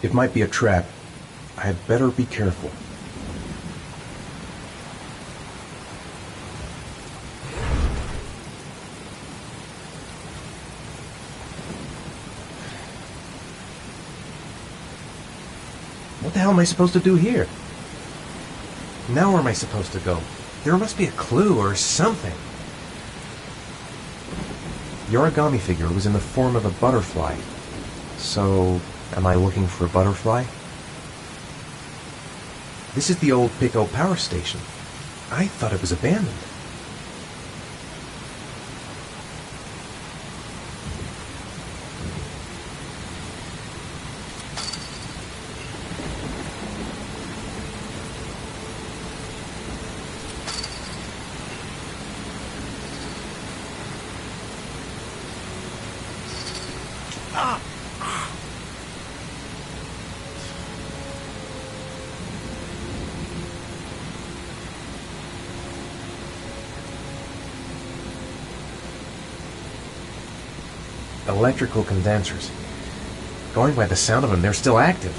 It might be a trap. I had better be careful. What the hell am I supposed to do here? Now where am I supposed to go? There must be a clue or something. The origami figure was in the form of a butterfly. So, am I looking for a butterfly? This is the old Pico power station. I thought it was abandoned. Electrical condensers. Going by the sound of them, they're still active.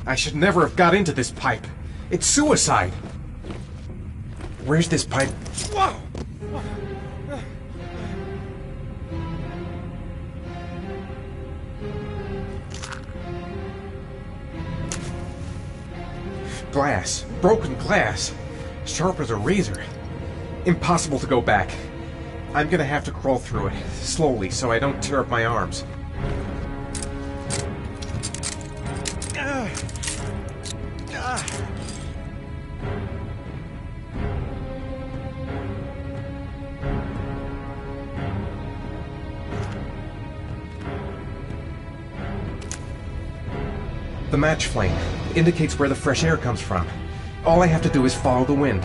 I should never have got into this pipe. It's suicide. Where's this pipe? Whoa! Glass. Broken glass. Sharp as a razor. Impossible to go back. I'm gonna have to crawl through it, slowly, so I don't tear up my arms. The match flame indicates where the fresh air comes from. All I have to do is follow the wind.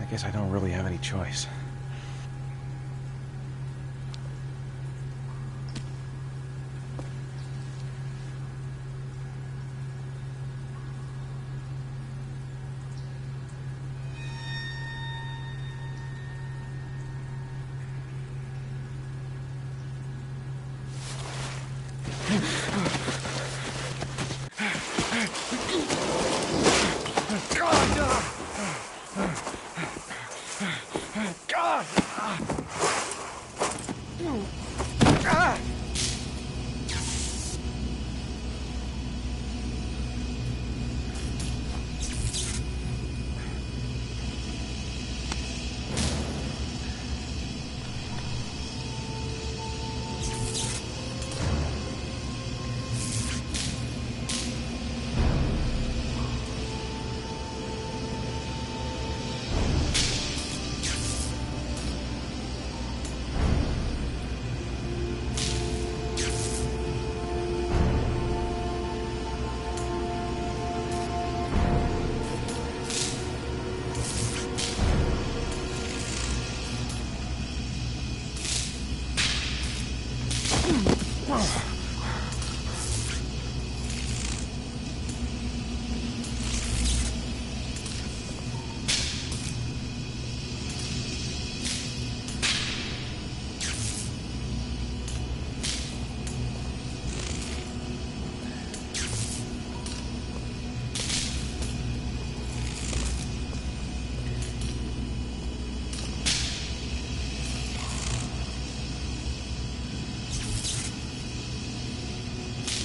I guess I don't really have any choice.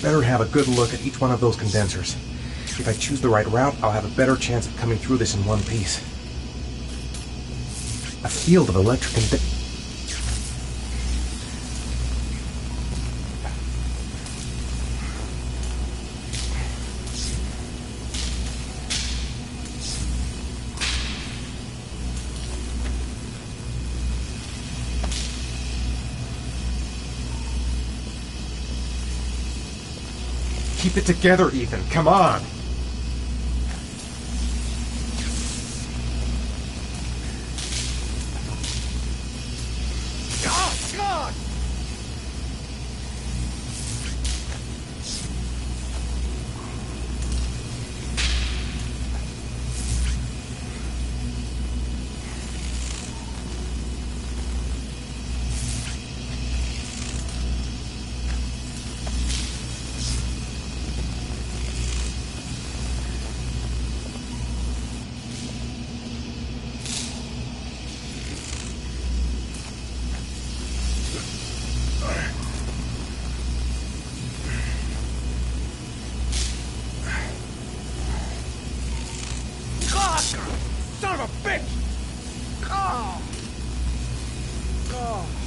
Better have a good look at each one of those condensers. If I choose the right route, I'll have a better chance of coming through this in one piece. A field of electric Keep it together, Ethan. Come on. God! Son of a bitch! Oh! Oh!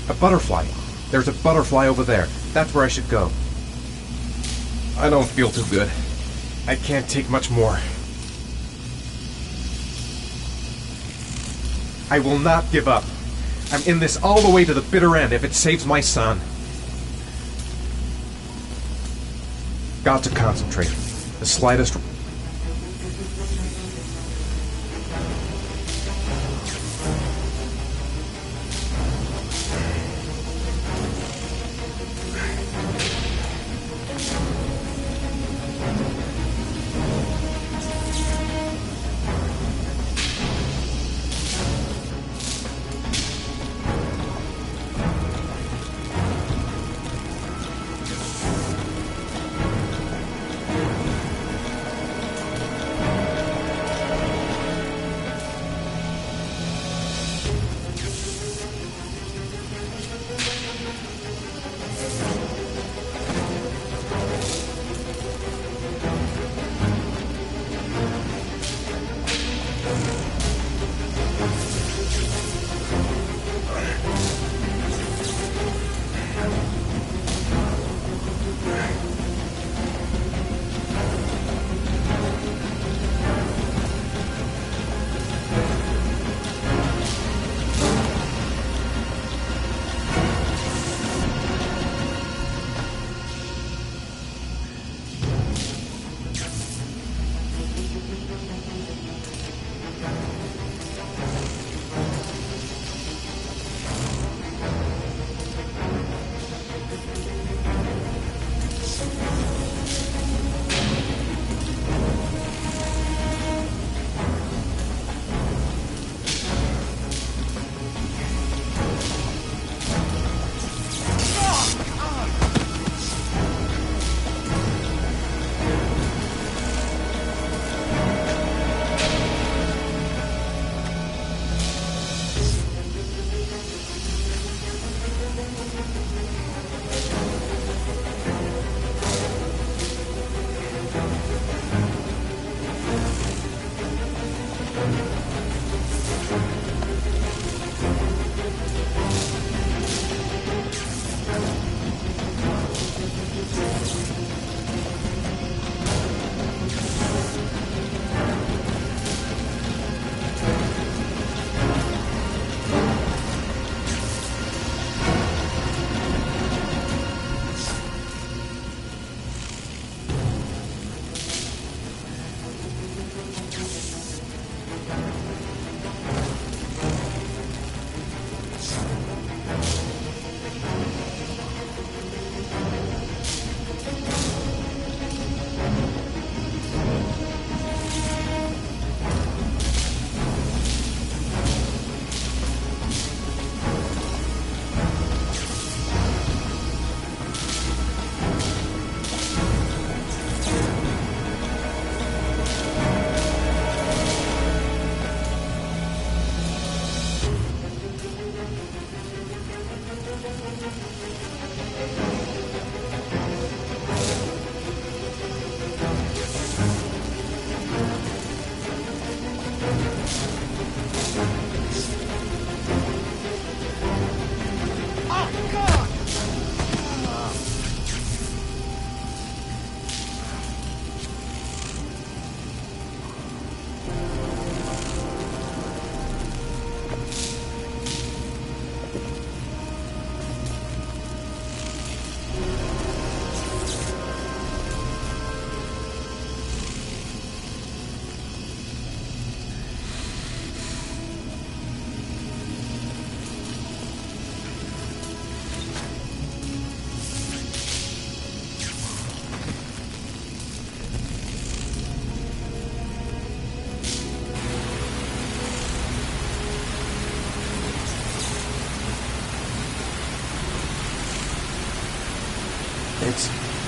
A butterfly. There's a butterfly over there. That's where I should go. I don't feel too good. I can't take much more. I will not give up. I'm in this all the way to the bitter end if it saves my son. Got to concentrate. The slightest...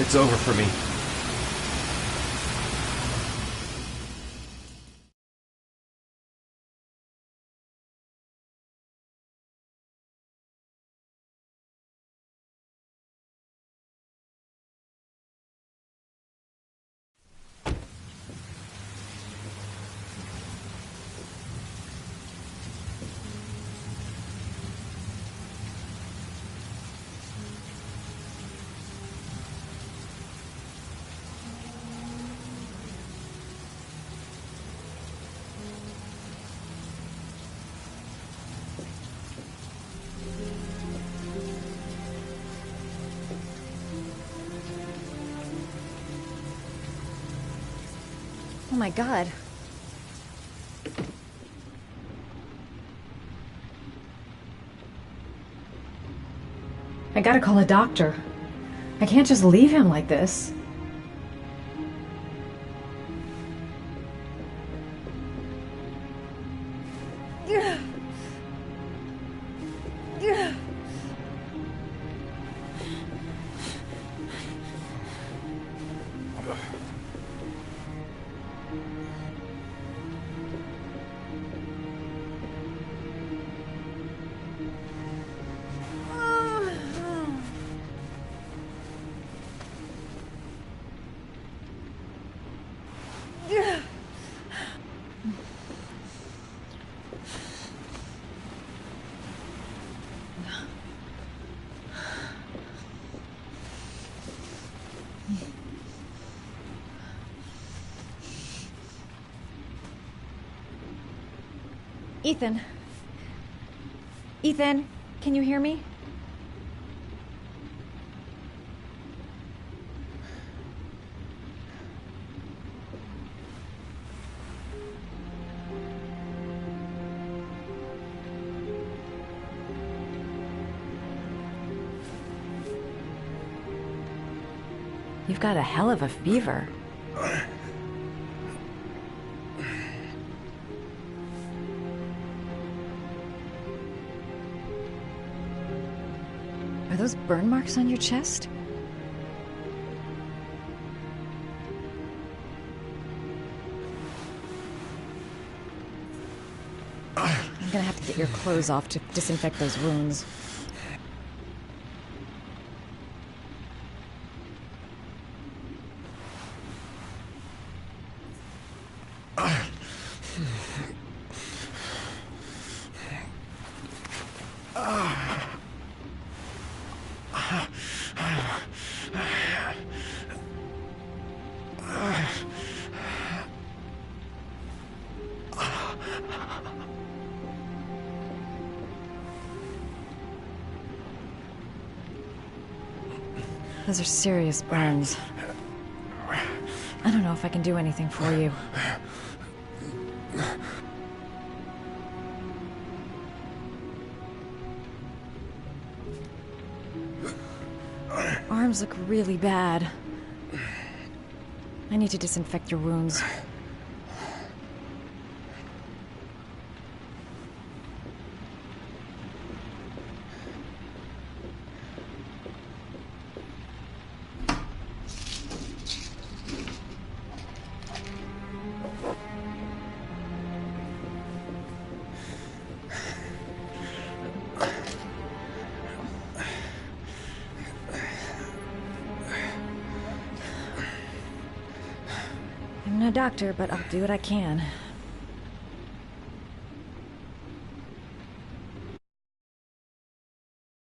It's over for me. Oh my god. I gotta call a doctor. I can't just leave him like this. Ethan. Ethan, can you hear me? You've got a hell of a fever. Are those burn marks on your chest? I'm gonna have to get your clothes off to disinfect those wounds. Those are serious burns. I don't know if I can do anything for you. Arms look really bad. I need to disinfect your wounds. I'm no doctor, but I'll do what I can.